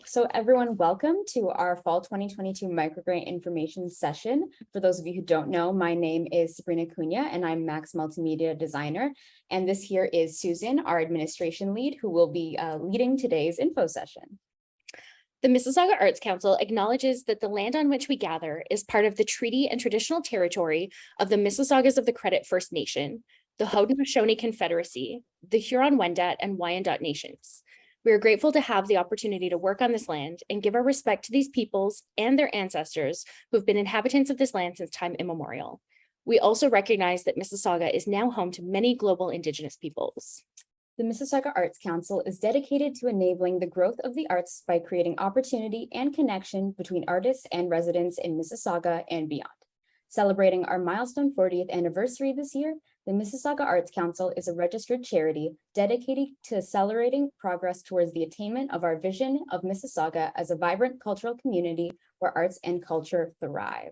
So everyone, welcome to our Fall 2022 MicroGrant Information Session. For those of you who don't know, my name is Sabrina Cunha and I'm Max Multimedia Designer. And this here is Susan, our administration lead, who will be leading today's info session. The Mississauga Arts Council acknowledges that the land on which we gather is part of the treaty and traditional territory of the Mississaugas of the Credit First Nation, the Haudenosaunee Confederacy, the Huron-Wendat and Wyandot Nations. We are grateful to have the opportunity to work on this land and give our respect to these peoples and their ancestors who have been inhabitants of this land since time immemorial. We also recognize that Mississauga is now home to many global Indigenous peoples. The Mississauga Arts Council is dedicated to enabling the growth of the arts by creating opportunity and connection between artists and residents in Mississauga and beyond. Celebrating our milestone 40th anniversary this year, the Mississauga Arts Council is a registered charity dedicated to accelerating progress towards the attainment of our vision of Mississauga as a vibrant cultural community where arts and culture thrive.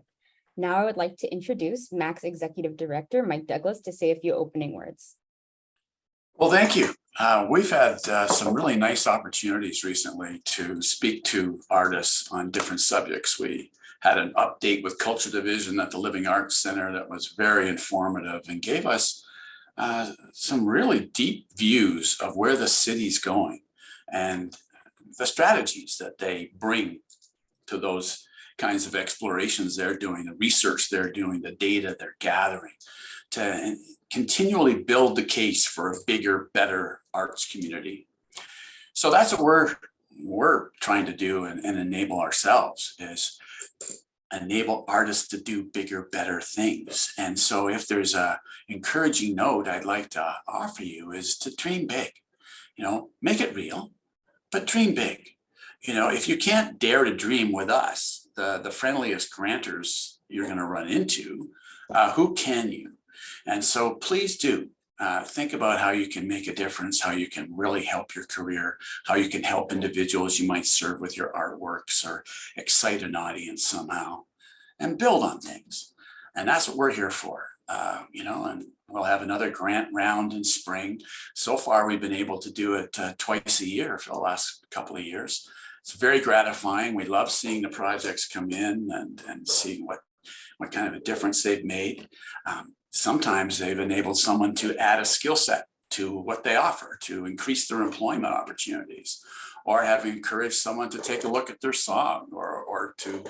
Now I would like to introduce MAC's Executive Director, Mike Douglas, to say a few opening words. Well, thank you. We've had some really nice opportunities recently to speak to artists on different subjects. We had an update with Culture Division at the Living Arts Center that was very informative and gave us some really deep views of where the city's going and the strategies that they bring to those kinds of explorations they're doing, the research they're doing, the data they're gathering to continually build the case for a bigger, better arts community. So that's what we're trying to do and enable ourselves is enable artists to do bigger, better things. And so if there's a encouraging note I'd like to offer you is to dream big, make it real, but dream big. If you can't dare to dream with us, the friendliest grantors you're going to run into, who can you? And so please do think about how you can make a difference, how you can really help your career, how you can help individuals you might serve with your artworks or excite an audience somehow and build on things. And that's what we're here for, and we'll have another grant round in spring. So far, we've been able to do it twice a year for the last couple of years. It's very gratifying. We love seeing the projects come in and seeing what kind of a difference they've made. Sometimes they've enabled someone to add a skill set to what they offer to increase their employment opportunities, or have encouraged someone to take a look at their song or to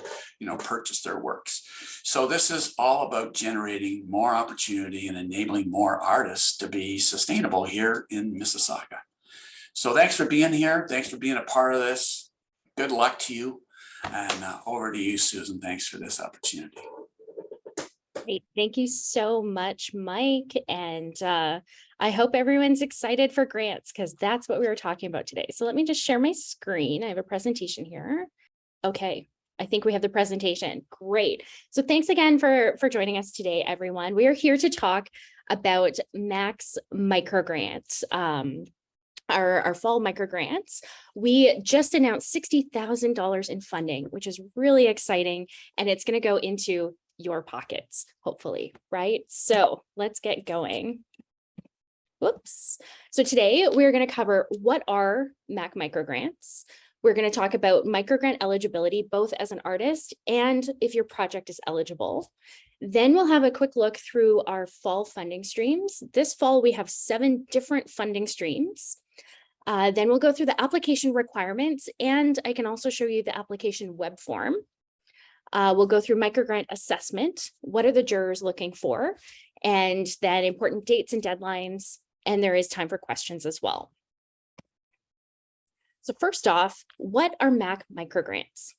purchase their works. So this is all about generating more opportunity and enabling more artists to be sustainable here in Mississauga. So thanks for being here. Thanks for being a part of this. Good luck to you. And over to you, Susan. Thanks for this opportunity. Great. Thank you so much, Mike. And I hope everyone's excited for grants because that's what we were talking about today. So let me just share my screen. I have a presentation here. Okay, I think we have the presentation. Great. So thanks again for joining us today, everyone. We are here to talk about MAC's MicroGrants. Our fall microgrants. We just announced $60,000 in funding, which is really exciting. And it's going to go into your pockets, hopefully, right? So let's get going. Whoops. So today we're going to cover what are MAC microgrants. We're going to talk about MicroGrant eligibility, both as an artist and if your project is eligible. Then we'll have a quick look through our fall funding streams. This fall, we have 7 different funding streams. Then we'll go through the application requirements, and I can also show you the application web form. We'll go through MicroGrant Assessment. What are the jurors looking for? And then important dates and deadlines. And there is time for questions as well. So first off, what are MAC microgrants?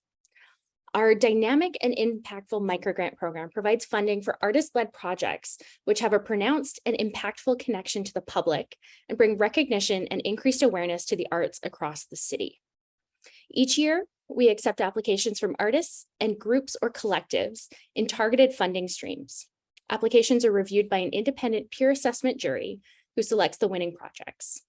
Our dynamic and impactful microgrant program provides funding for artist-led projects, which have a pronounced and impactful connection to the public and bring recognition and increased awareness to the arts across the city. Each year, we accept applications from artists and groups or collectives in targeted funding streams. Applications are reviewed by an independent peer assessment jury who selects the winning projects.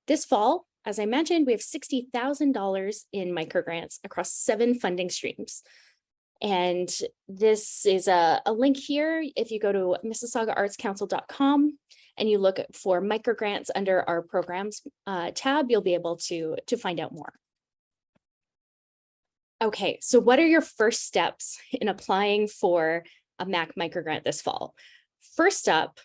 This fall, as I mentioned, we have $60,000 in microgrants across 7 funding streams. And this is a link here. If you go to MississaugaArtsCouncil.com and you look for microgrants under our programs tab, you'll be able to find out more. Okay, so what are your first steps in applying for a Mac microgrant this fall? First up,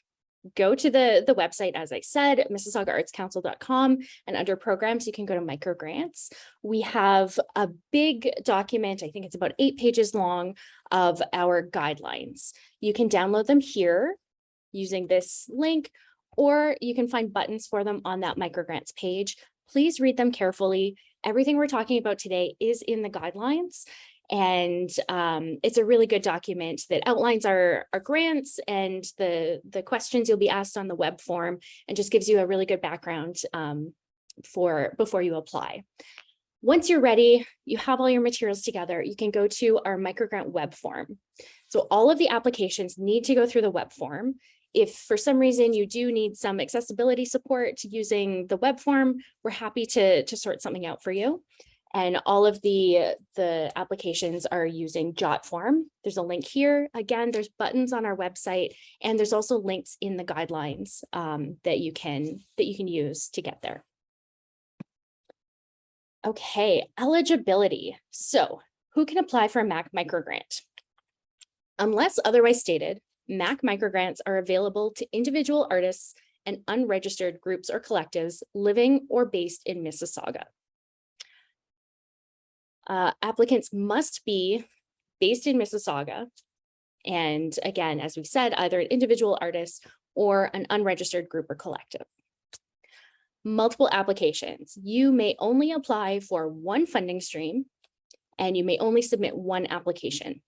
go to the website, as I said, MississaugaArtsCouncil.com, and under programs, you can go to MicroGrants. We have a big document, I think it's about 8 pages long, of our guidelines. You can download them here using this link, or you can find buttons for them on that MicroGrants page. Please read them carefully. Everything we're talking about today is in the guidelines. And it's a really good document that outlines our grants and the questions you'll be asked on the web form, and just gives you a really good background before you apply. Once you're ready, you have all your materials together, you can go to our MicroGrant web form. So all of the applications need to go through the web form. If for some reason you do need some accessibility support using the web form, we're happy to sort something out for you. And all of the applications are using Jot form. There's a link here. Again, there's buttons on our website, and there's also links in the guidelines that you can use to get there. Okay, eligibility. So who can apply for a Mac microgrant? Unless otherwise stated, Mac microgrants are available to individual artists and unregistered groups or collectives living or based in Mississauga. Applicants must be based in Mississauga. And again, as we've said, either an individual artist or an unregistered group or collective. Multiple applications. You may only apply for one funding stream, and you may only submit one application.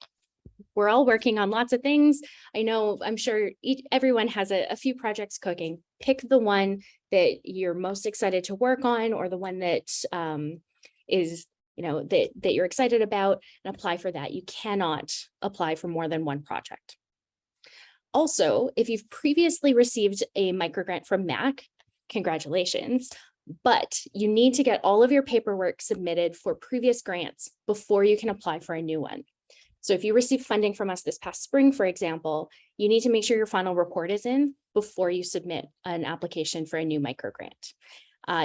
We're all working on lots of things. I'm sure everyone has a few projects cooking. Pick the one that you're most excited to work on, or the one that is that you're excited about, and apply for that. You cannot apply for more than one project. Also, if you've previously received a microgrant from MAC, congratulations, but you need to get all of your paperwork submitted for previous grants before you can apply for a new one. So if you received funding from us this past spring, for example, you need to make sure your final report is in before you submit an application for a new microgrant.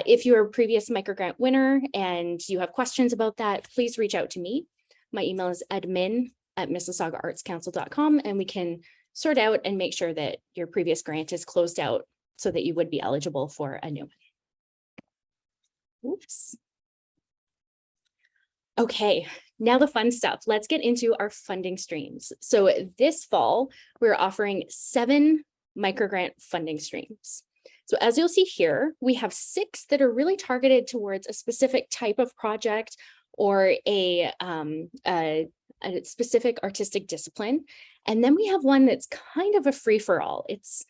If you're a previous microgrant winner and you have questions about that, please reach out to me. My email is admin@MississaugaArtsCouncil.com, and we can sort out and make sure that your previous grant is closed out so that you would be eligible for a new one. Oops. Okay, now the fun stuff. Let's get into our funding streams. So this fall, we're offering 7 microgrant funding streams. So as you'll see here, we have 6 that are really targeted towards a specific type of project or a specific artistic discipline. And then we have one that's kind of a free-for-all. It's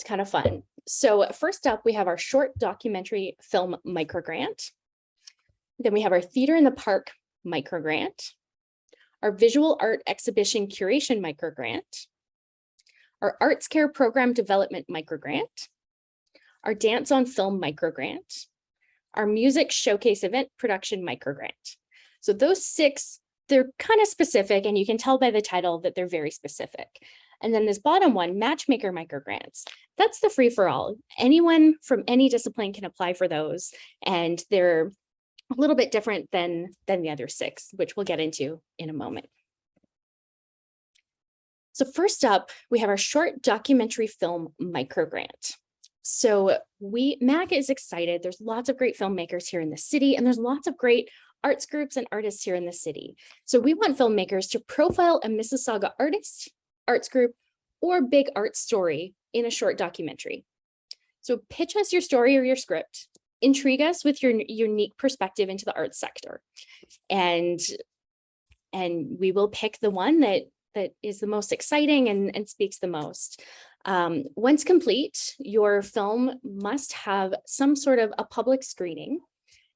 kind of fun. So first up, we have our short documentary film microgrant. Then we have our theater in the park microgrant, our visual art exhibition curation microgrant, our ArtsCare program development microgrant, our dance on film microgrant, our music showcase event production microgrant. So those 6, they're kind of specific, and you can tell by the title that they're very specific. And then this bottom one, Matchmaker microgrants, that's the free-for-all. Anyone from any discipline can apply for those, and they're a little bit different than the other 6, which we'll get into in a moment. So first up, we have our short documentary film microgrant. So MAC is excited. There's lots of great filmmakers here in the city, and there's lots of great arts groups and artists here in the city. So we want filmmakers to profile a Mississauga artist, arts group, or big art story in a short documentary. So pitch us your story or your script, intrigue us with your unique perspective into the arts sector. And we will pick the one that is the most exciting and speaks the most. Once complete, your film must have some sort of a public screening,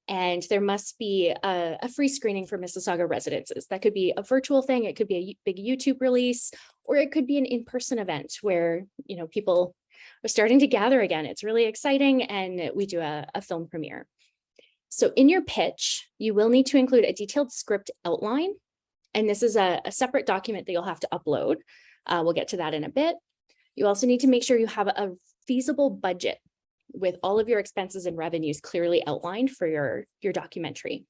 and there must be a free screening for Mississauga residences. That could be a virtual thing, it could be a big YouTube release, or it could be an in-person event where people are starting to gather again. It's really exciting, and we do a film premiere. So in your pitch, you will need to include a detailed script outline, and this is a separate document that you'll have to upload. We'll get to that in a bit. You also need to make sure you have a feasible budget with all of your expenses and revenues clearly outlined for your documentary.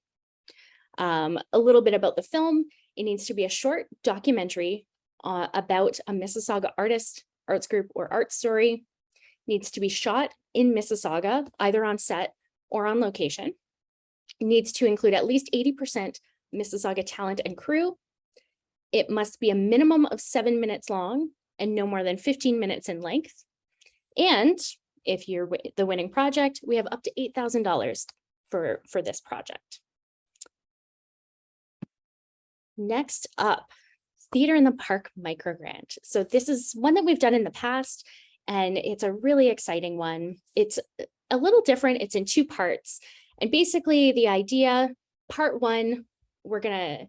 A little bit about the film. It needs to be a short documentary about a Mississauga artist, arts group, or art story. Needs to be shot in Mississauga, either on set or on location. It needs to include at least 80% Mississauga talent and crew. It must be a minimum of 7 minutes long and no more than 15 minutes in length. And if you're the winning project, we have up to $8,000 for this project. Next up, Theater in the Park MicroGrant. So this is one that we've done in the past, and it's a really exciting one. It's a little different. It's in 2 parts. And basically the idea, part 1, we're gonna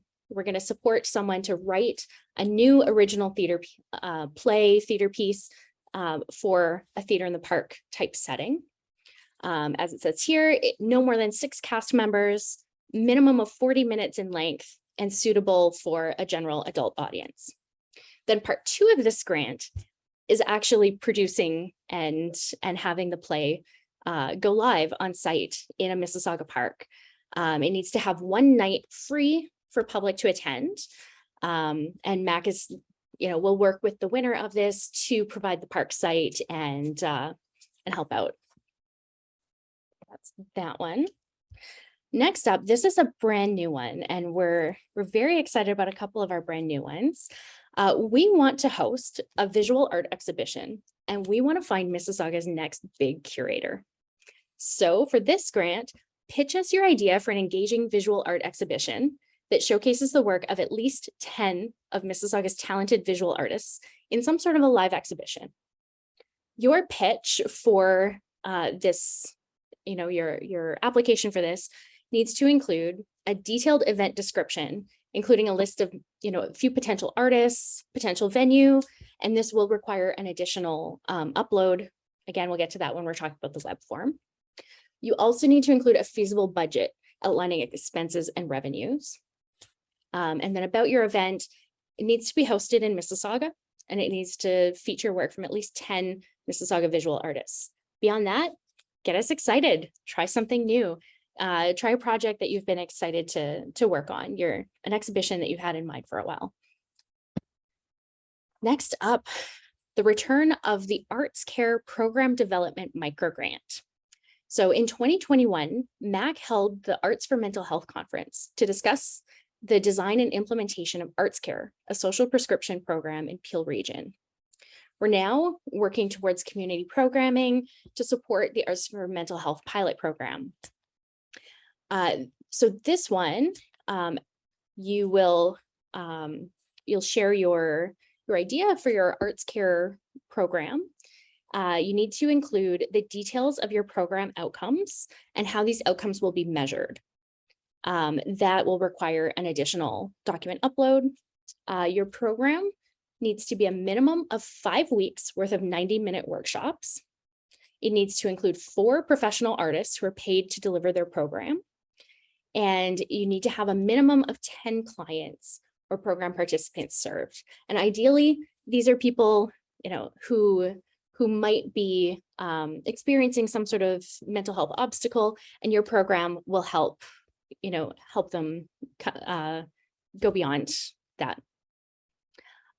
support someone to write a new original theater theater piece for a theater in the park type setting. As it says here, no more than 6 cast members, minimum of 40 minutes in length, and suitable for a general adult audience. Then part 2 of this grant is actually producing and having the play go live on site in a Mississauga park. It needs to have 1 night free for public to attend. And Mac is, will work with the winner of this to provide the park site and help out. That's that one. Next up, this is a brand new one, and we're very excited about a couple of our brand new ones. We want to host a visual art exhibition, and we want to find Mississauga's next big curator. So for this grant, pitch us your idea for an engaging visual art exhibition that showcases the work of at least 10 of Mississauga's talented visual artists in some sort of a live exhibition. Your pitch for this, your application for this needs to include a detailed event description, including a list of, a few potential artists, potential venue, and this will require an additional upload. Again, we'll get to that when we're talking about the web form. You also need to include a feasible budget outlining expenses and revenues. And then about your event, it needs to be hosted in Mississauga, and it needs to feature work from at least 10 Mississauga visual artists. Beyond that, get us excited, try something new. Try a project that you've been excited to work on, an exhibition that you've had in mind for a while. Next up, the return of the ArtsCare Program Development MicroGrant. So in 2021, MAC held the Arts for Mental Health Conference to discuss the design and implementation of ArtsCare, a social prescription program in Peel Region. We're now working towards community programming to support the Arts for Mental Health pilot program. So this one, you'll share your idea for your ArtsCare program. You need to include the details of your program outcomes and how these outcomes will be measured. That will require an additional document upload. Your program needs to be a minimum of 5 weeks worth of 90-minute workshops. It needs to include 4 professional artists who are paid to deliver their program. And you need to have a minimum of 10 clients or program participants served. And ideally, these are people, who might be experiencing some sort of mental health obstacle, and your program will help them go beyond that.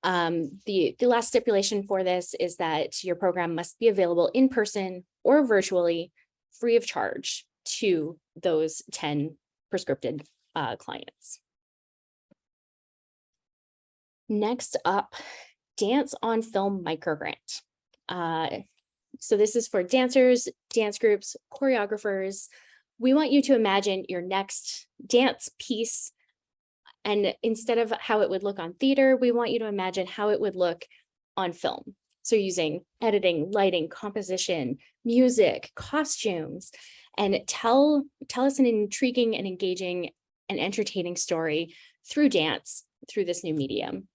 The last stipulation for this is that your program must be available in person or virtually, free of charge to those 10 prescripted clients. Next up, Dance on Film MicroGrant. So this is for dancers, dance groups, choreographers. We want you to imagine your next dance piece, and instead of how it would look on theater, we want you to imagine how it would look on film. So using editing, lighting, composition, music, costumes, and tell us an intriguing and engaging and entertaining story through dance, through this new medium.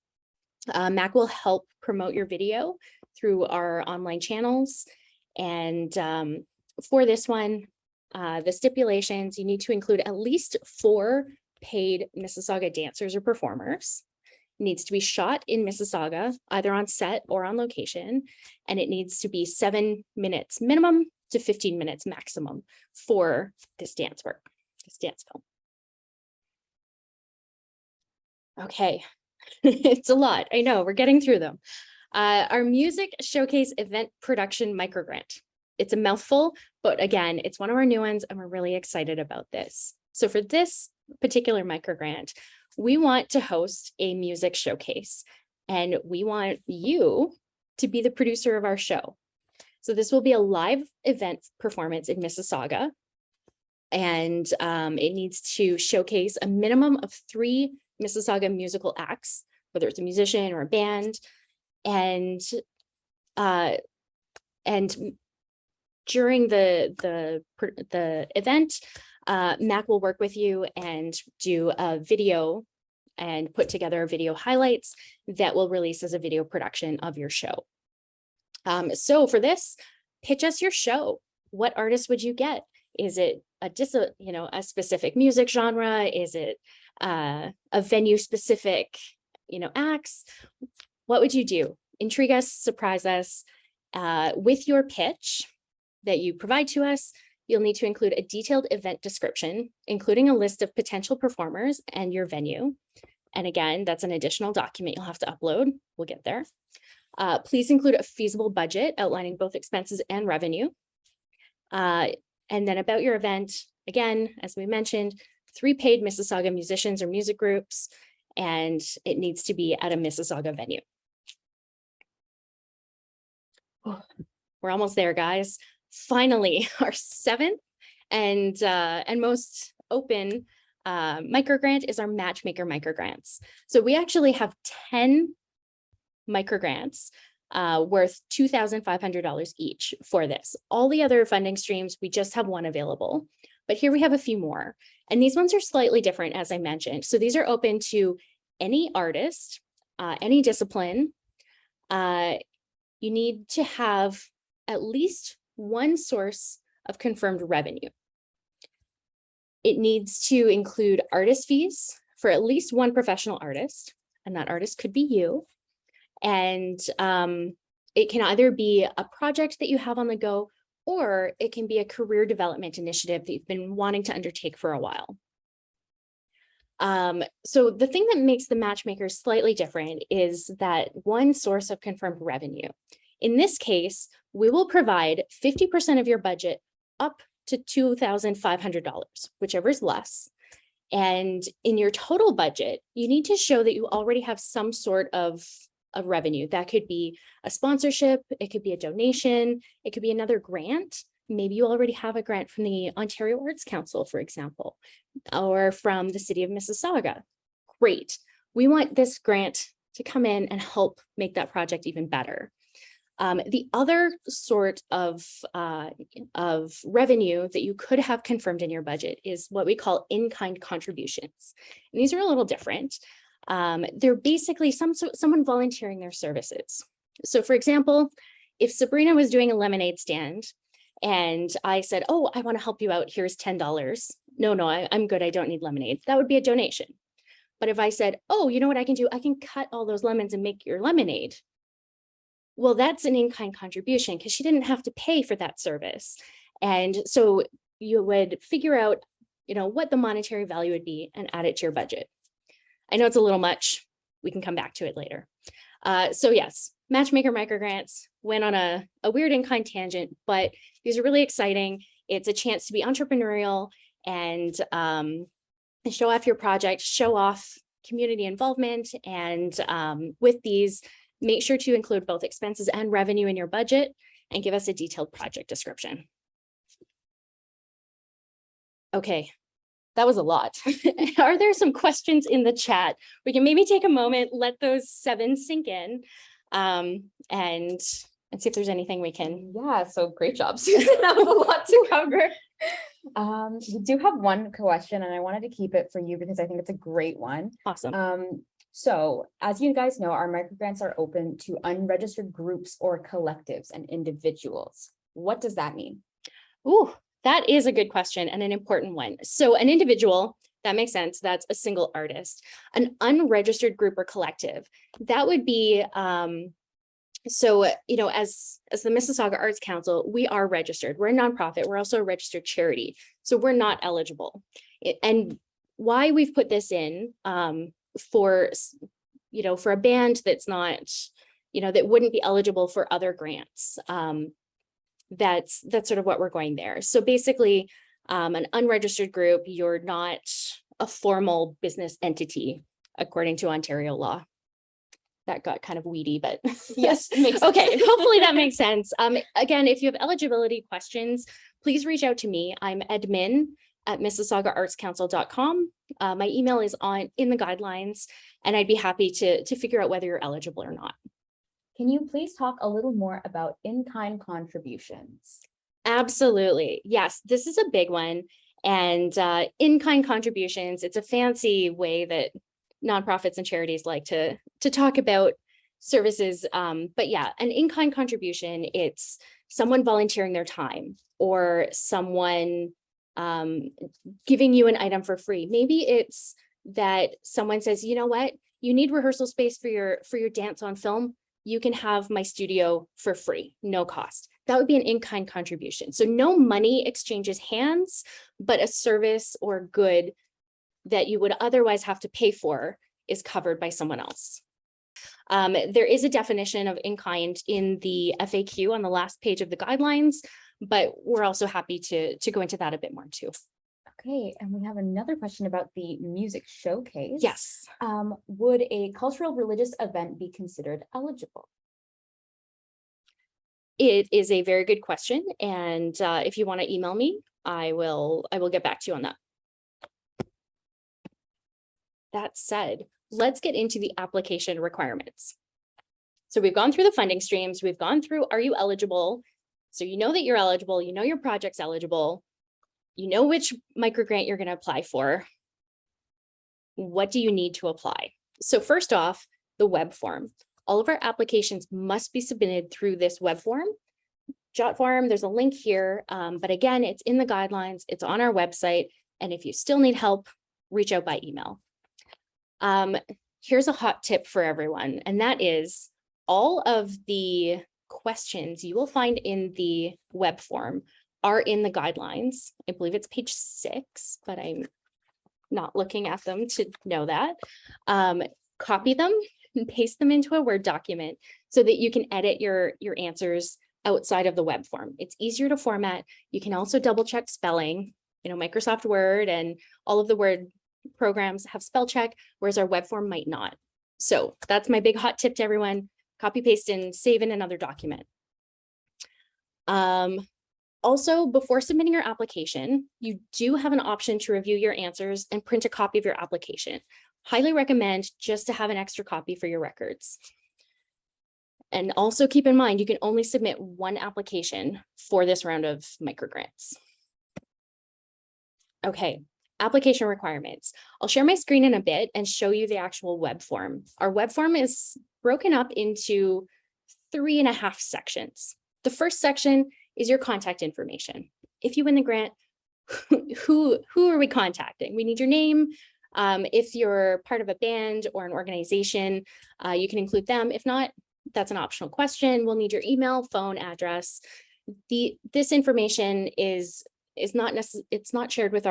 Mac will help promote your video through our online channels. And for this one, the stipulations, you need to include at least 4 paid Mississauga dancers or performers. It needs to be shot in Mississauga, either on set or on location, and it needs to be 7 minutes minimum to 15 minutes maximum for this dance work, this dance film. Okay, it's a lot. I know, we're getting through them. Our music showcase event production microgrant. It's a mouthful, but again, it's one of our new ones and we're really excited about this. So for this particular microgrant, we want to host a music showcase and we want you to be the producer of our show. So this will be a live event performance in Mississauga. And it needs to showcase a minimum of 3 Mississauga musical acts, whether it's a musician or a band. And during the event, Mac will work with you and do a video and put together video highlights that will release as a video production of your show. So for this, pitch us your show. What artist would you get? Is it a specific music genre? Is it a venue specific, acts? What would you do? Intrigue us, surprise us. With your pitch that you provide to us, you'll need to include a detailed event description, including a list of potential performers and your venue. And again, that's an additional document you'll have to upload. We'll get there. Please include a feasible budget outlining both expenses and revenue. And then about your event, again, as we mentioned, 3 paid Mississauga musicians or music groups, and it needs to be at a Mississauga venue. We're almost there, guys. Finally, our 7th and most open microgrant is our Matchmaker microgrants. So we actually have 10 microgrants worth $2,500 each for this. All the other funding streams, we just have one available, but here we have a few more. And these ones are slightly different, as I mentioned. So these are open to any artist, any discipline. You need to have at least one source of confirmed revenue. It needs to include artist fees for at least one professional artist, and that artist could be you. And it can either be a project that you have on the go, or it can be a career development initiative that you've been wanting to undertake for a while. So the thing that makes the Matchmaker slightly different is that one source of confirmed revenue. In this case, we will provide 50% of your budget up to $2,500, whichever is less. And in your total budget, you need to show that you already have some sort of revenue. That could be a sponsorship, it could be a donation, it could be another grant. Maybe you already have a grant from the Ontario Arts Council, for example, or from the city of Mississauga. Great. We want this grant to come in and help make that project even better. The other sort of revenue that you could have confirmed in your budget is what we call in-kind contributions. And these are a little different. They're basically someone volunteering their services. So for example, if Sabrina was doing a lemonade stand and I said, oh, I want to help you out, here's $10. No, I'm good, I don't need lemonade. That would be a donation. But if I said, oh, you know what I can do? I can cut all those lemons and make your lemonade. Well, that's an in-kind contribution because she didn't have to pay for that service. And so you would figure out, what the monetary value would be and add it to your budget. I know it's a little much. We can come back to it later. So yes, Matchmaker microgrants went on a weird in-kind tangent, but these are really exciting. It's a chance to be entrepreneurial and show off your project, show off community involvement. And with these, make sure to include both expenses and revenue in your budget and give us a detailed project description. Okay, that was a lot. Are there some questions in the chat? We can maybe take a moment, let those 7 sink in, and see if there's anything we can. Yeah, so great job, Susan. That was a lot to cover. We do have one question and I wanted to keep it for you because I think it's a great one. Awesome. So as you guys know, our microgrants are open to unregistered groups or collectives and individuals. What does that mean? Ooh, that is a good question and an important one. So an individual, that makes sense. That's a single artist. An unregistered group or collective, that would be, so, as the Mississauga Arts Council, we are registered. We're a nonprofit. We're also a registered charity. So we're not eligible. And why we've put this in, for, for a band that's not, that wouldn't be eligible for other grants. That's sort of what we're going there. So basically, an unregistered group, you're not a formal business entity according to Ontario law. That got kind of weedy, but Yes, it makes sense. okay, hopefully that makes sense. Again, if you have eligibility questions, please reach out to me. I'm admin@MississaugaArtsCouncil.com. My email is in the guidelines, and I'd be happy to figure out whether you're eligible or not. Can you please talk a little more about in-kind contributions? Absolutely. Yes, this is a big one. And in-kind contributions, it's a fancy way that nonprofits and charities like to talk about services. But yeah, an in-kind contribution, it's someone volunteering their time or someone giving you an item for free. Maybe it's that someone says, you know what, you need rehearsal space for your dance on film. You can have my studio for free, no cost. That would be an in-kind contribution. So no money exchanges hands, but a service or good that you would otherwise have to pay for is covered by someone else. There is a definition of in-kind in the FAQ on the last page of the guidelines, but we're also happy to go into that a bit more too. Okay, and we have another question about the music showcase. Yes. Would a cultural religious event be considered eligible? It is a very good question. And if you want to email me, I will get back to you on that. That said, let's get into the application requirements. So we've gone through the funding streams. We've gone through, are you eligible? So you know that you're eligible, you know your project's eligible, you know which microgrant you're going to apply for. What do you need to apply? So first off, the web form. All of our applications must be submitted through this web form. Jot form, there's a link here, but again, it's in the guidelines, it's on our website, and if you still need help, reach out by email. Here's a hot tip for everyone, and that is all of the questions you will find in the web form are in the guidelines. I believe it's page 6, but I'm not looking at them to know that. Copy them and paste them into a Word document so that you can edit your answers outside of the web form. It's easier to format. You can also double check spelling. Microsoft Word and all of the Word programs have spell check, whereas our web form might not. So that's my big hot tip to everyone. Copy, paste, and save in another document. Also, before submitting your application, you do have an option to review your answers and print a copy of your application. Highly recommend just to have an extra copy for your records. And also keep in mind, you can only submit one application for this round of microgrants. Okay, application requirements. I'll share my screen in a bit and show you the actual web form. Our web form is broken up into 3.5 sections. The first section is your contact information. If you win the grant, who are we contacting? We need your name. If you're part of a band or an organization, you can include them. If not, that's an optional question. We'll need your email, phone, address. This information is not shared with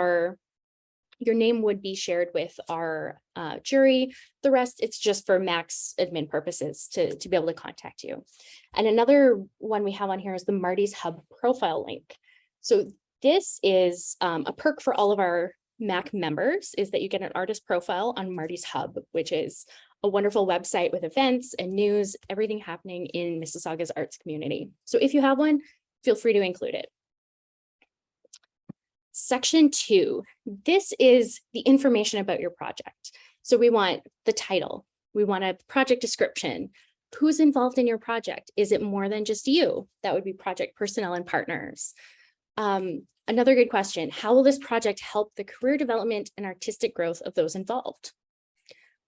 your name would be shared with our jury. The rest, it's just for max admin purposes to be able to contact you. And another one we have on here is the Marty's Hub profile link. So this is a perk for all of our MAC members, is that you get an artist profile on Marty's Hub, which is a wonderful website with events and news, everything happening in Mississauga's arts community. So if you have one, feel free to include it. Section 2, this is the information about your project. So we want the title, we want a project description, who's involved in your project. Is it more than just you? That would be project personnel and partners. Another good question, how will this project help the career development and artistic growth of those involved?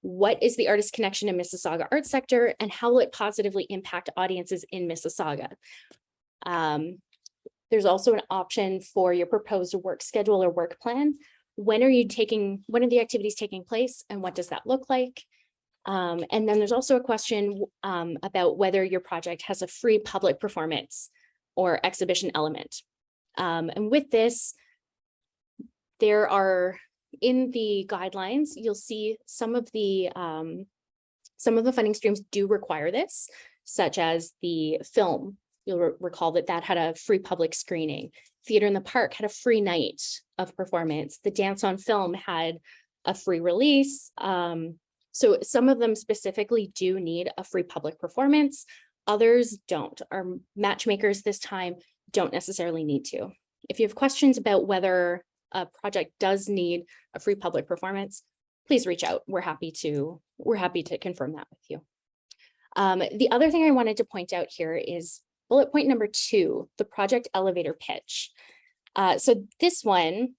What is the artist connection to Mississauga arts sector, and how will it positively impact audiences in Mississauga? There's also an option for your proposed work schedule or work plan. When are the activities taking place, and what does that look like? And then there's also a question about whether your project has a free public performance or exhibition element. And with this, there are in the guidelines, you'll see some of the funding streams do require this, such as the film. You'll recall that that had a free public screening. Theater in the Park had a free night of performance. The Dance on Film had a free release. So some of them specifically do need a free public performance. Others don't. Our matchmakers this time don't necessarily need to. If you have questions about whether a project does need a free public performance, please reach out. We're happy to confirm that with you. The other thing I wanted to point out here is bullet point number 2, the project elevator pitch. So this one,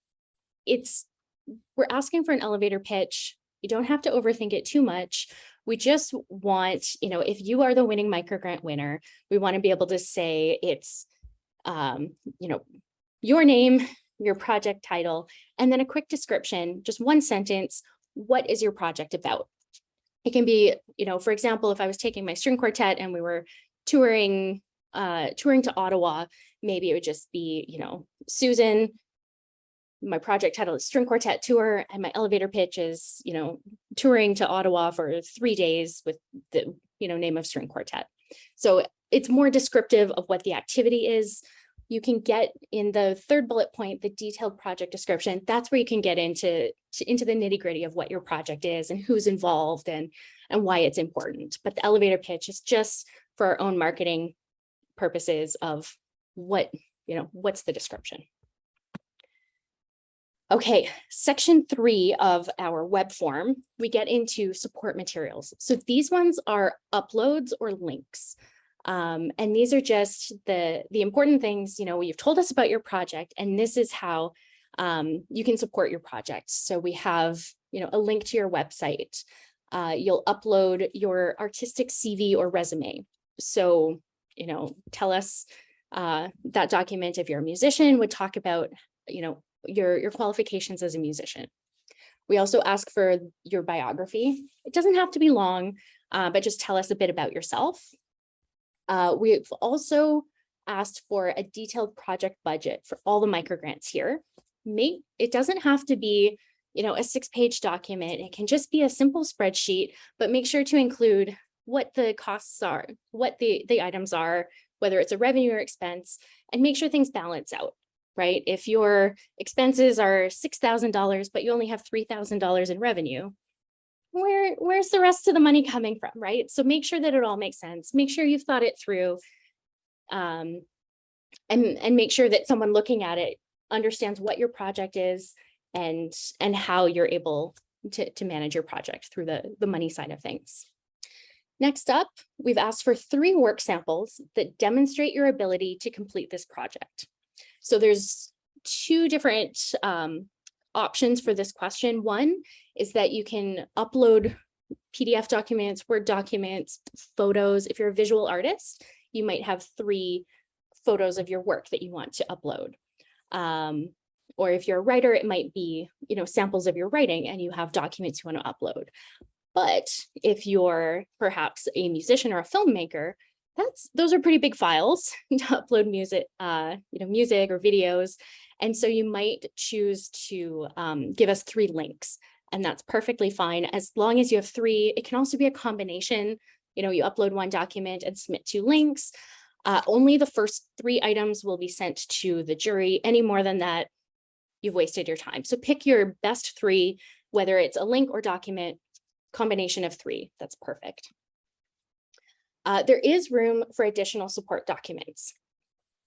we're asking for an elevator pitch. You don't have to overthink it too much. We just want, if you are the winning microgrant winner, we want to be able to say it's, your name, your project title, and then a quick description, just one sentence. What is your project about? It can be, for example, if I was taking my string quartet and we were touring to Ottawa, maybe it would just be, Susan, my project title is String Quartet Tour, and my elevator pitch is, touring to Ottawa for 3 days with the, name of String Quartet. So it's more descriptive of what the activity is. You can get in the 3rd bullet point, the detailed project description. That's where you can get into the nitty-gritty of what your project is and who's involved and why it's important. But the elevator pitch is just for our own marketing purposes of what's the description. Okay, section 3 of our web form, we get into support materials. So these ones are uploads or links. And these are just the important things, you've told us about your project, and this is how you can support your project. So we have, a link to your website. You'll upload your artistic CV or resume. So, tell us that document, if you're a musician, would talk about, your qualifications as a musician. We also ask for your biography. It doesn't have to be long, but just tell us a bit about yourself. We've also asked for a detailed project budget for all the microgrants here. It doesn't have to be, a 6-page document. It can just be a simple spreadsheet, but make sure to include what the costs are, what the items are, whether it's a revenue or expense, and make sure things balance out, right? If your expenses are $6,000, but you only have $3,000 in revenue, where's the rest of the money coming from, right? So make sure that it all makes sense. Make sure you've thought it through, and make sure that someone looking at it understands what your project is and how you're able to manage your project through the money side of things. Next up, we've asked for 3 work samples that demonstrate your ability to complete this project. So there's 2 different options for this question. One is that you can upload PDF documents, Word documents, photos. If you're a visual artist, you might have 3 photos of your work that you want to upload. Or if you're a writer, it might be, samples of your writing and you have documents you want to upload. But if you're perhaps a musician or a filmmaker, those are pretty big files to upload music, music or videos. And so you might choose to give us 3 links, and that's perfectly fine as long as you have 3. It can also be a combination. You upload 1 document and submit 2 links. Only the first 3 items will be sent to the jury. Any more than that, you've wasted your time. So pick your best 3, whether it's a link or document, combination of 3, that's perfect. There is room for additional support documents.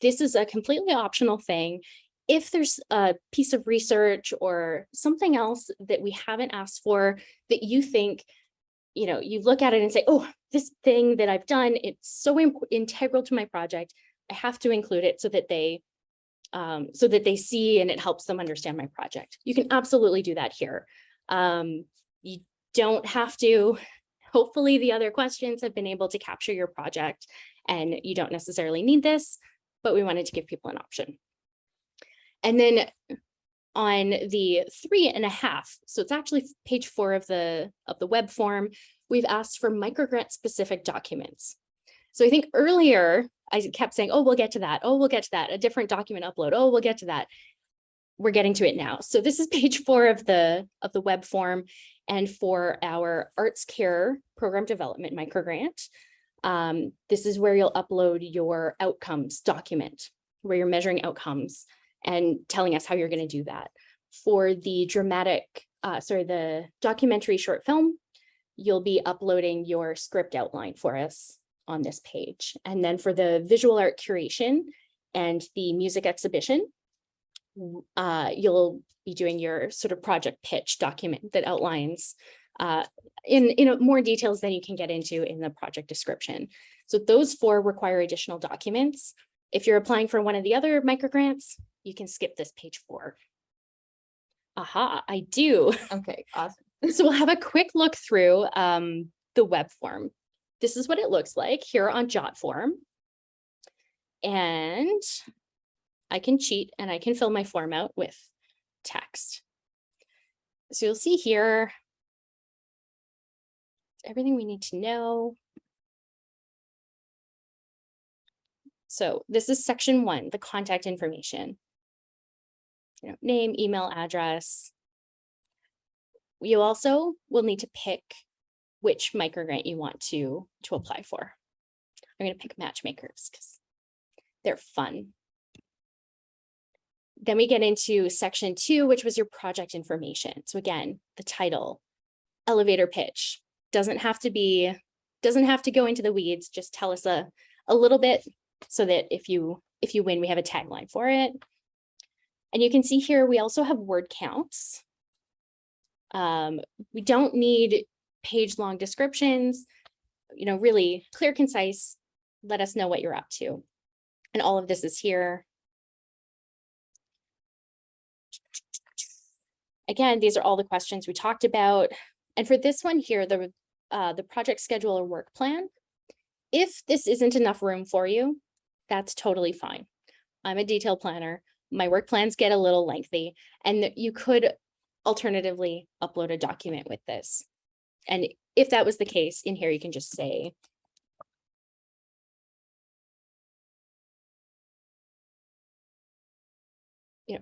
This is a completely optional thing. If there's a piece of research or something else that we haven't asked for that you think, you look at it and say, oh, this thing that I've done, it's so integral to my project, I have to include it so that they see and it helps them understand my project. You can absolutely do that here. You don't have to. Hopefully the other questions have been able to capture your project and you don't necessarily need this, but we wanted to give people an option. And then on the 3.5, so it's actually page 4 of the web form, we've asked for microgrant specific documents. So I think earlier I kept saying, oh, we'll get to that. Oh, we'll get to that. A different document upload. Oh, we'll get to that. we're getting to it now. So this is page 4 of the web form. And for our ArtsCare program development microgrant, this is where you'll upload your outcomes document, where you're measuring outcomes and telling us how you're going to do that. For the the documentary short film, you'll be uploading your script outline for us on this page. And then for the visual art curation and the music exhibition, you'll be doing your sort of project pitch document that outlines in more details than you can get into in the project description. So those 4 require additional documents. If you're applying for one of the other microgrants, you can skip this page 4. Aha, I do. Okay, awesome. So we'll have a quick look through the web form. This is what it looks like here on Jotform. And I can cheat and I can fill my form out with text. So you'll see here everything we need to know. So this is section 1, the contact information. Name, email, address. You also will need to pick which microgrant you want to apply for. I'm going to pick Matchmakers because they're fun. Then we get into section 2, which was your project information. So again, the title, elevator pitch, doesn't have to go into the weeds. Just tell us a little bit so that if you win, we have a tagline for it. And you can see here, we also have word counts. We don't need page-long descriptions, really clear, concise, let us know what you're up to. And all of this is here. Again, these are all the questions we talked about. And for this one here, the project schedule or work plan, if this isn't enough room for you, that's totally fine. I'm a detail planner. My work plans get a little lengthy, and you could alternatively upload a document with this. And if that was the case, in here, you can just say,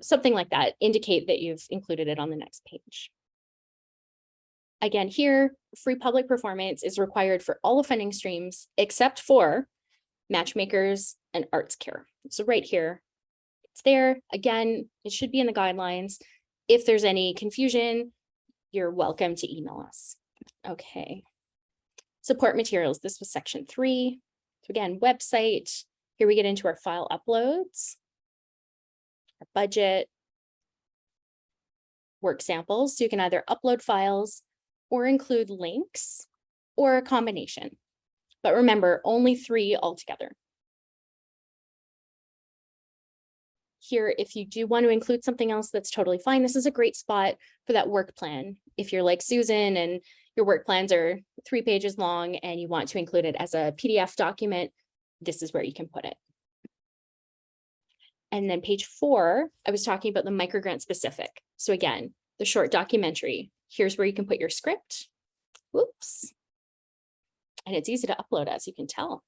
something like that, indicate that you've included it on the next page. Again, here, free public performance is required for all the funding streams except for Matchmakers and ArtsCare. So right here, it's there. Again, it should be in the guidelines. If there's any confusion, you're welcome to email us. Okay. Support materials. This was section 3. So again, website. Here we get into our file uploads, our budget, work samples. So you can either upload files or include links or a combination. But remember, only 3 altogether. Here, if you do want to include something else, that's totally fine. This is a great spot for that work plan. If you're like Susan and your work plans are 3 pages long and you want to include it as a PDF document, this is where you can put it. And then page 4, I was talking about the microgrant specific. So again, the short documentary. Here's where you can put your script. Whoops. And it's easy to upload, as you can tell.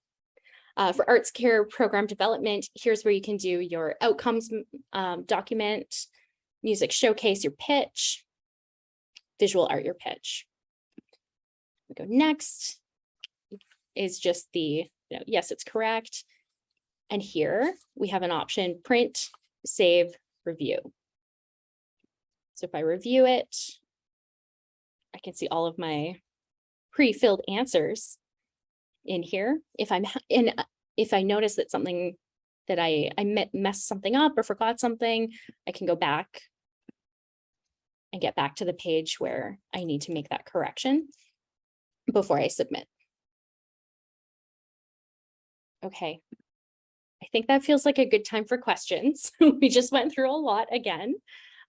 For ArtsCare program development, here's where you can do your outcomes document, music showcase, your pitch, visual art, your pitch. We go next is just the, yes, it's correct. And here we have an option, print, save, review. So if I review it, I can see all of my pre-filled answers in here. If I notice that something that I messed something up or forgot something, I can go back and get back to the page where I need to make that correction before I submit. Okay, I think that feels like a good time for questions. We just went through a lot again.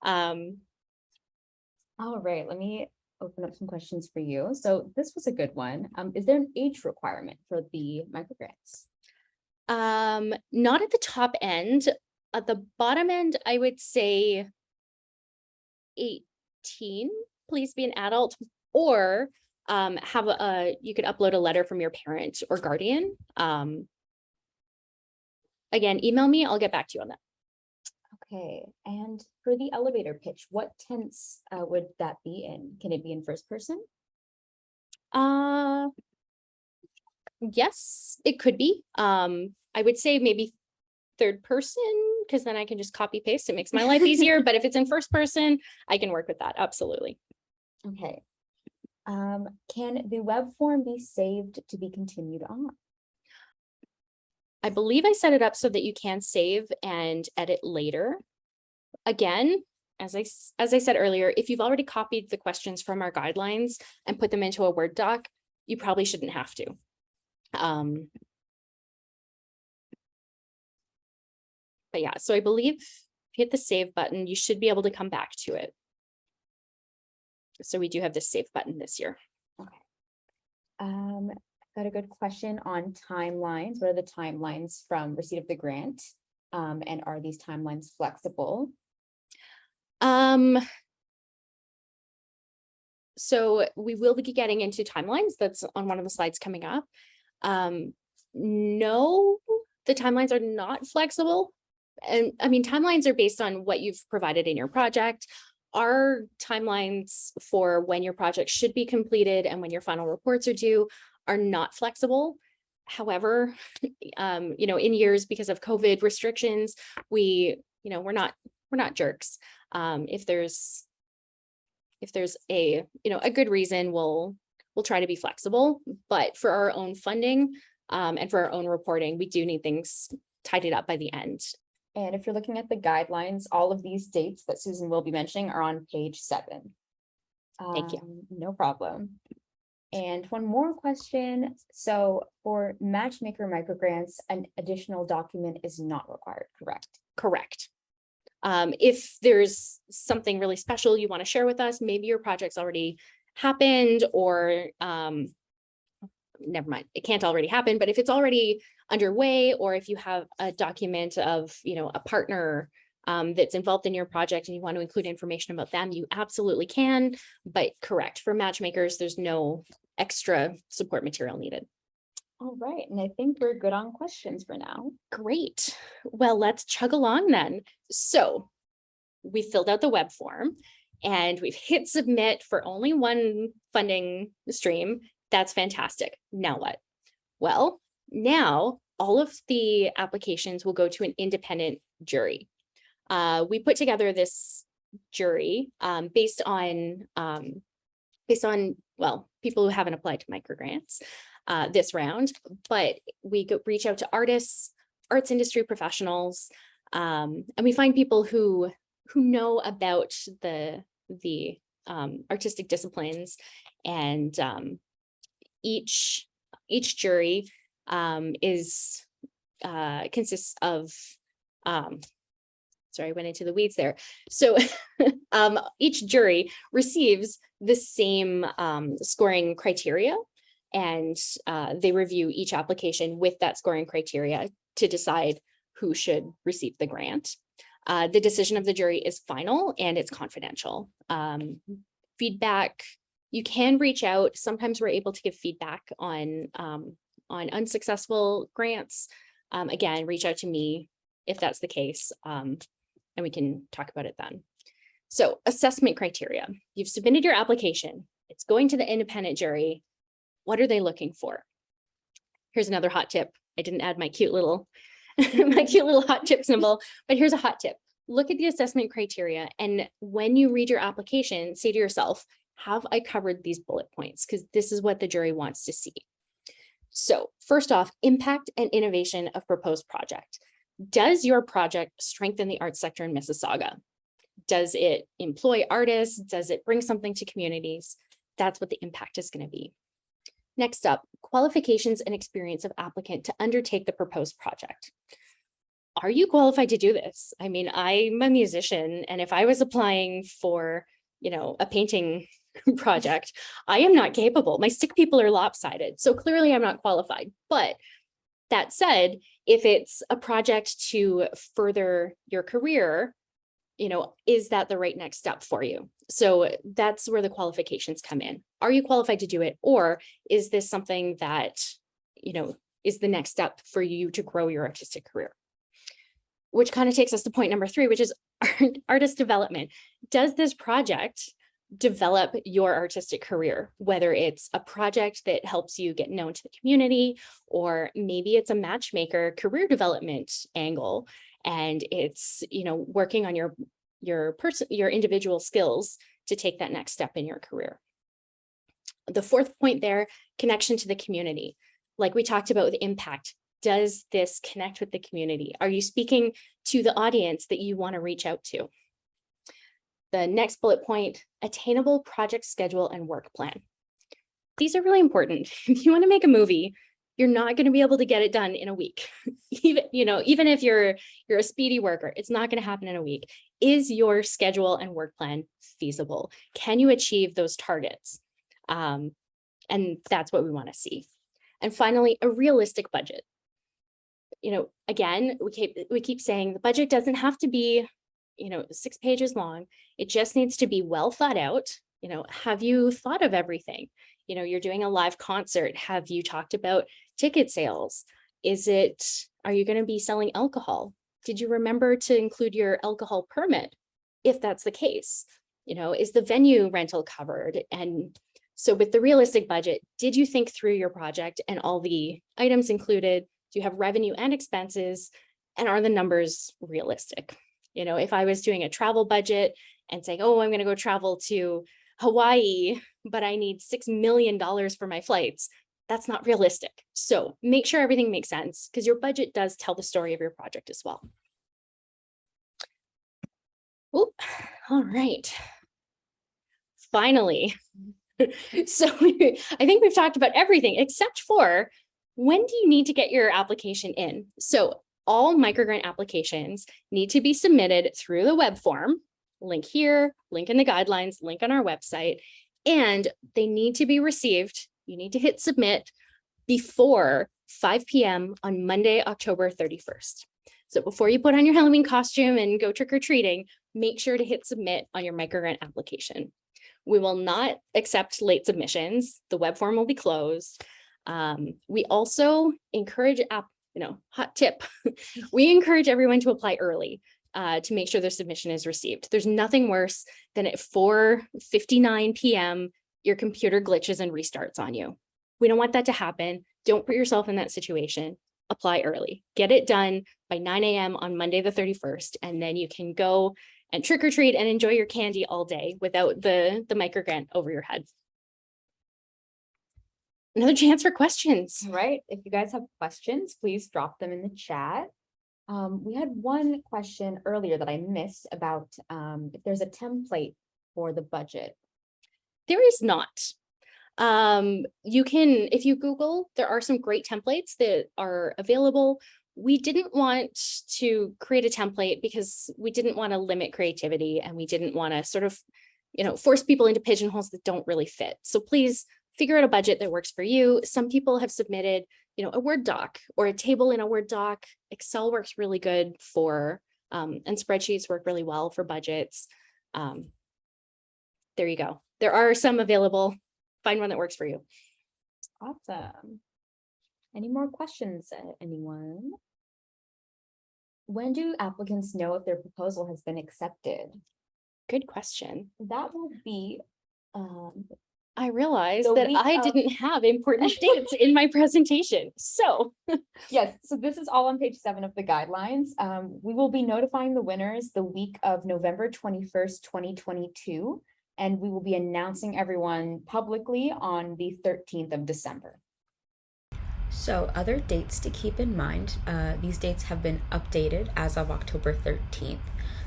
All right, let me open up some questions for you. So this was a good one. Is there an age requirement for the microgrants? Not at the top end. At the bottom end, I would say 18. Please be an adult, or you could upload a letter from your parent or guardian. Again, email me. I'll get back to you on that. Okay, and for the elevator pitch, what tense would that be in? Can it be in first person? Yes, it could be. I would say maybe third person, because then I can just copy paste. It makes my life easier. But if it's in first person, I can work with that. Absolutely. Okay. Can the web form be saved to be continued on? I believe I set it up so that you can save and edit later. Again, as I said earlier, if you've already copied the questions from our guidelines and put them into a Word doc, you probably shouldn't have to. But yeah, so I believe if you hit the save button, you should be able to come back to it. So we do have this save button this year. Okay. Got a good question on timelines. What are the timelines from receipt of the grant? And are these timelines flexible? So we will be getting into timelines. That's on one of the slides coming up. No, the timelines are not flexible. And I mean, timelines are based on what you've provided in your project. Our timelines for when your project should be completed and when your final reports are due are not flexible. However, in years because of COVID restrictions, we're not jerks. If there's a good reason, we'll try to be flexible, but for our own funding and for our own reporting, we do need things tidied up by the end. And if you're looking at the guidelines, all of these dates that Susan will be mentioning are on page 7. Thank you. No problem. And one more question. So for Matchmaker microgrants, an additional document is not required, correct? Correct. If there's something really special you want to share with us, maybe your project's already happened, or never mind, it can't already happen, but if it's already underway, or if you have a document of, a partner that's involved in your project and you want to include information about them, you absolutely can. But correct, for matchmakers, there's no extra support material needed. All right, and I think we're good on questions for now. Great. Well, let's chug along then. So we filled out the web form and we've hit submit for only one funding stream. That's fantastic. Now what? Well, now all of the applications will go to an independent jury. We put together this jury based on people who haven't applied to MicroGrants this round, but we reach out to artists, arts industry professionals, and we find people who know about the artistic disciplines, and each jury consists of sorry, I went into the weeds there. So each jury receives the same scoring criteria, and they review each application with that scoring criteria to decide who should receive the grant. The decision of the jury is final and it's confidential. Feedback, you can reach out. Sometimes we're able to give feedback on unsuccessful grants. Again, reach out to me if that's the case, and we can talk about it then. So assessment criteria, you've submitted your application. It's going to the independent jury. What are they looking for? Here's another hot tip. I didn't add my cute little hot tip symbol, but here's a hot tip. Look at the assessment criteria, and when you read your application, say to yourself, have I covered these bullet points? Because this is what the jury wants to see. So first off, impact and innovation of proposed project. Does your project strengthen the arts sector in Mississauga? Does it employ artists? Does it bring something to communities? That's what the impact is going to be. Next up, qualifications and experience of applicant to undertake the proposed project. Are you qualified to do this? I mean, I'm a musician, and if I was applying for, a painting project, I am not capable. My stick people are lopsided, so clearly I'm not qualified. But that said, if it's a project to further your career, is that the right next step for you? So that's where the qualifications come in. Are you qualified to do it? Or is this something that, is the next step for you to grow your artistic career? which kind of takes us to point number 3, which is artist development. Does this project develop your artistic career, whether it's a project that helps you get known to the community, or maybe it's a matchmaker career development angle, and it's, you know, working on your individual skills to take that next step in your career. The 4th point there, connection to the community. Like we talked about with impact, does this connect with the community? Are you speaking to the audience that you want to reach out to? The next bullet point, attainable project schedule and work plan. These are really important. If you want to make a movie, you're not going to be able to get it done in a week. Even if you're a speedy worker, it's not going to happen in a week. Is your schedule and work plan feasible? Can you achieve those targets? And that's what we want to see. And finally, a realistic budget. Again, we keep saying the budget doesn't have to be, 6 pages long. It just needs to be well thought out. Have you thought of everything? You're doing a live concert. Have you talked about ticket sales? Are you going to be selling alcohol? Did you remember to include your alcohol permit? If that's the case, is the venue rental covered? And so with the realistic budget, did you think through your project and all the items included? Do you have revenue and expenses? And are the numbers realistic? If I was doing a travel budget and saying, oh, I'm going to go travel to Hawaii, but I need $6 million for my flights, that's not realistic. So make sure everything makes sense, because your budget does tell the story of your project as well. Ooh, all right. Finally. So I think we've talked about everything except for, when do you need to get your application in? So all MicroGrant applications need to be submitted through the web form, link here, link in the guidelines, link on our website, and they need to be received. You need to hit submit before 5 p.m. on Monday, October 31st. So before you put on your Halloween costume and go trick-or-treating, make sure to hit submit on your MicroGrant application. We will not accept late submissions. The web form will be closed. We also encourage, hot tip, we encourage everyone to apply early to make sure their submission is received. There's nothing worse than at 4:59 p.m., your computer glitches and restarts on you. We don't want that to happen. Don't put yourself in that situation. Apply early. Get it done by 9 a.m. on Monday the 31st, and then you can go and trick or treat and enjoy your candy all day without the MicroGrant over your head. Another chance for questions. Right. If you guys have questions, please drop them in the chat. We had one question earlier that I missed about if there's a template for the budget. There is not. You can, if you Google, there are some great templates that are available. We didn't want to create a template because we didn't want to limit creativity, and we didn't want to sort of, force people into pigeonholes that don't really fit. So please figure out a budget that works for you. Some people have submitted, a Word doc or a table in a Word doc. Excel works really good for, and spreadsheets work really well for budgets. There you go. There are some available. Find one that works for you. Awesome. Any more questions, anyone? When do applicants know if their proposal has been accepted? Good question. That will be, I realized the that week I of- didn't have important dates in my presentation. So yes, so this is all on page 7 of the guidelines. We will be notifying the winners the week of November 21st, 2022, and we will be announcing everyone publicly on the 13th of December. So other dates to keep in mind, these dates have been updated as of October 13th.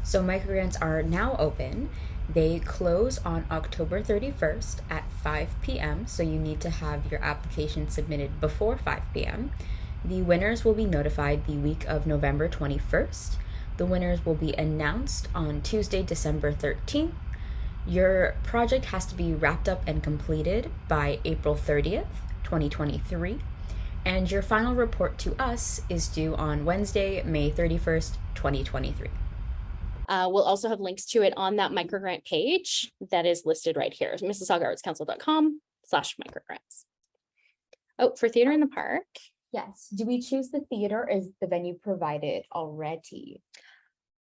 So MicroGrants are now open. They close on October 31st at 5 p.m. So you need to have your application submitted before 5 p.m. The winners will be notified the week of November 21st. The winners will be announced on Tuesday, December 13th. Your project has to be wrapped up and completed by April 30th, 2023. And your final report to us is due on Wednesday, May 31st, 2023. We'll also have links to it on that MicroGrant page that is listed right here, MississaugaArtsCouncil.com/MicroGrants. Oh, for Theater in the Park, Yes. Do we choose the theater or is the venue provided already?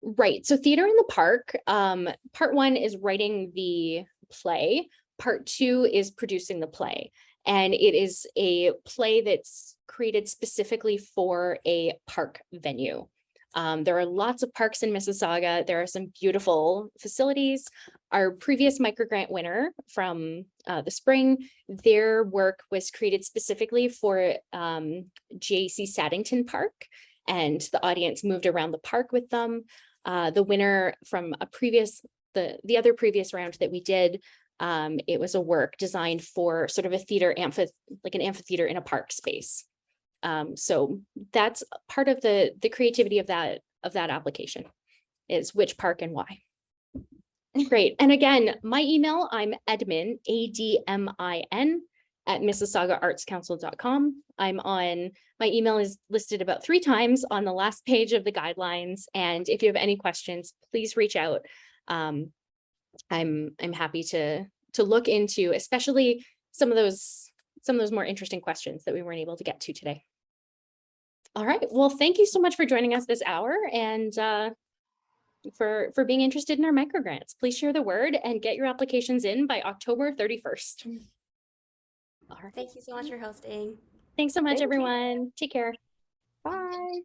Right. So theater in the park, part one is writing the play. Part two is producing the play. And it is a play that's created specifically for a park venue. There are lots of parks in Mississauga. There are some beautiful facilities. Our previous MicroGrant winner from the spring, their work was created specifically for JC Saddington Park, and the audience moved around the park with them. The winner from a previous, the other previous round that we did, it was a work designed for sort of a theater, like an amphitheater in a park space. So that's part of the creativity of that application, is which park and why. Great. And again, my email, I'm admin, ADMIN, at MississaugaArtsCouncil.com. My email is listed about 3 times on the last page of the guidelines. And if you have any questions, please reach out. I'm happy to look into, especially some of those more interesting questions that we weren't able to get to today. All right. Well, thank you so much for joining us this hour and for being interested in our microgrants. Please share the word and get your applications in by October 31st. All right. Thank you so much for hosting. Thanks so much, Thank you. everyone. Take care. Bye.